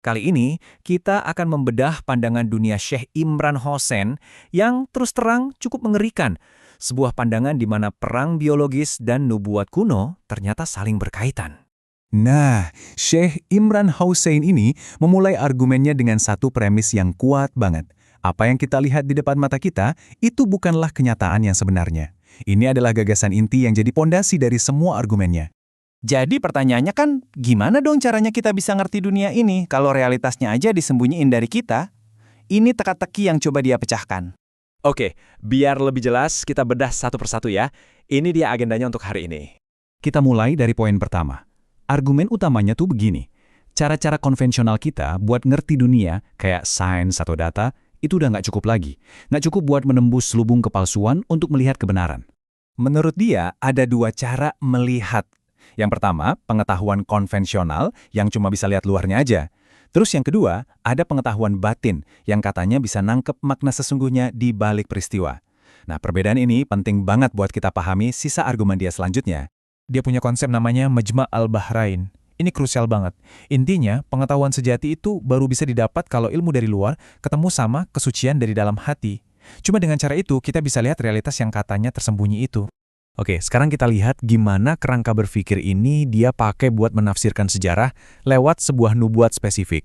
Kali ini, kita akan membedah pandangan dunia Syekh Imran Hosein yang terus terang cukup mengerikan. Sebuah pandangan di mana perang biologis dan nubuat kuno ternyata saling berkaitan. Nah, Syekh Imran Hosein ini memulai argumennya dengan satu premis yang kuat banget. Apa yang kita lihat di depan mata kita, itu bukanlah kenyataan yang sebenarnya. Ini adalah gagasan inti yang jadi pondasi dari semua argumennya. Jadi pertanyaannya kan, gimana dong caranya kita bisa ngerti dunia ini kalau realitasnya aja disembunyiin dari kita? Ini teka-teki yang coba dia pecahkan. Oke, biar lebih jelas kita bedah satu persatu ya. Ini dia agendanya untuk hari ini. Kita mulai dari poin pertama. Argumen utamanya tuh begini. Cara-cara konvensional kita buat ngerti dunia, kayak sains atau data, itu udah nggak cukup lagi. Nggak cukup buat menembus lubung kepalsuan untuk melihat kebenaran. Menurut dia, ada dua cara melihat. Yang pertama, pengetahuan konvensional yang cuma bisa lihat luarnya aja. Terus yang kedua, ada pengetahuan batin yang katanya bisa nangkep makna sesungguhnya di balik peristiwa. Nah, perbedaan ini penting banget buat kita pahami sisa argumen dia selanjutnya. Dia punya konsep namanya Majma' al-Bahrain. Ini krusial banget. Intinya, pengetahuan sejati itu baru bisa didapat kalau ilmu dari luar ketemu sama kesucian dari dalam hati. Cuma dengan cara itu, kita bisa lihat realitas yang katanya tersembunyi itu. Oke, sekarang kita lihat gimana kerangka berpikir ini dia pakai buat menafsirkan sejarah lewat sebuah nubuat spesifik.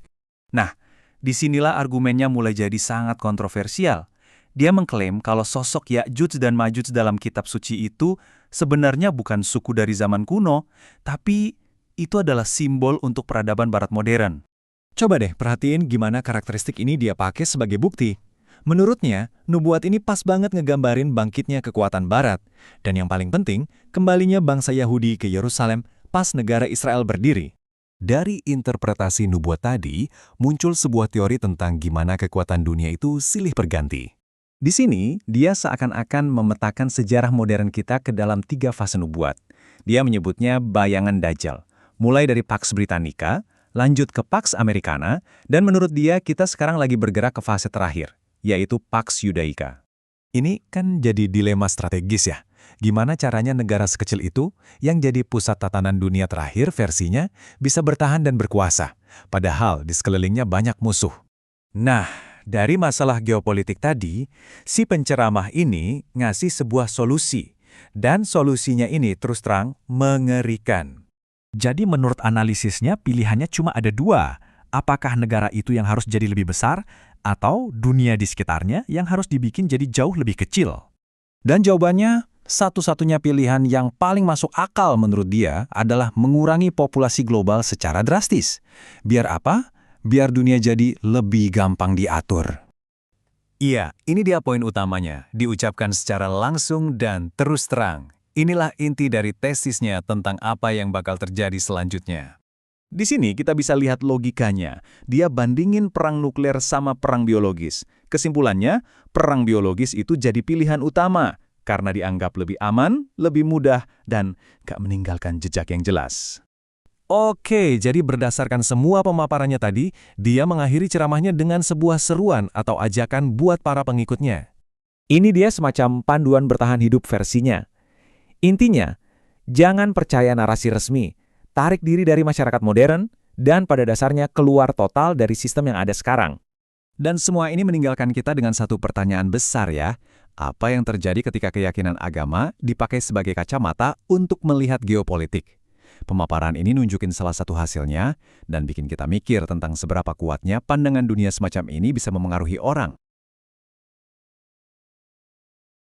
Nah, disinilah argumennya mulai jadi sangat kontroversial. Dia mengklaim kalau sosok Ya'juj dan Ma'juj dalam kitab suci itu sebenarnya bukan suku dari zaman kuno, tapi itu adalah simbol untuk peradaban barat modern. Coba deh perhatiin gimana karakteristik ini dia pakai sebagai bukti. Menurutnya, nubuat ini pas banget ngegambarin bangkitnya kekuatan barat. Dan yang paling penting, kembalinya bangsa Yahudi ke Yerusalem pas negara Israel berdiri. Dari interpretasi nubuat tadi, muncul sebuah teori tentang gimana kekuatan dunia itu silih berganti. Di sini, dia seakan-akan memetakan sejarah modern kita ke dalam 3 fase nubuat. Dia menyebutnya bayangan Dajjal, mulai dari Pax Britannica, lanjut ke Pax Americana, dan menurut dia kita sekarang lagi bergerak ke fase terakhir, yaitu Pax Judaica. Ini kan jadi dilema strategis ya. Gimana caranya negara sekecil itu, yang jadi pusat tatanan dunia terakhir versinya, bisa bertahan dan berkuasa, padahal di sekelilingnya banyak musuh. Nah, dari masalah geopolitik tadi, si penceramah ini ngasih sebuah solusi, dan solusinya ini terus terang mengerikan. Jadi menurut analisisnya pilihannya cuma ada 2. Apakah negara itu yang harus jadi lebih besar, atau dunia di sekitarnya yang harus dibikin jadi jauh lebih kecil? Dan jawabannya, satu-satunya pilihan yang paling masuk akal menurut dia adalah mengurangi populasi global secara drastis. Biar apa? Biar dunia jadi lebih gampang diatur. Iya, ini dia poin utamanya, diucapkan secara langsung dan terus terang. Inilah inti dari tesisnya tentang apa yang bakal terjadi selanjutnya. Di sini kita bisa lihat logikanya. Dia bandingin perang nuklir sama perang biologis. Kesimpulannya, perang biologis itu jadi pilihan utama karena dianggap lebih aman, lebih mudah, dan gak meninggalkan jejak yang jelas. Oke, jadi berdasarkan semua pemaparannya tadi, dia mengakhiri ceramahnya dengan sebuah seruan atau ajakan buat para pengikutnya. Ini dia semacam panduan bertahan hidup versinya. Intinya, jangan percaya narasi resmi, tarik diri dari masyarakat modern, dan pada dasarnya keluar total dari sistem yang ada sekarang. Dan semua ini meninggalkan kita dengan satu pertanyaan besar ya. Apa yang terjadi ketika keyakinan agama dipakai sebagai kacamata untuk melihat geopolitik? Pemaparan ini nunjukin salah satu hasilnya dan bikin kita mikir tentang seberapa kuatnya pandangan dunia semacam ini bisa memengaruhi orang.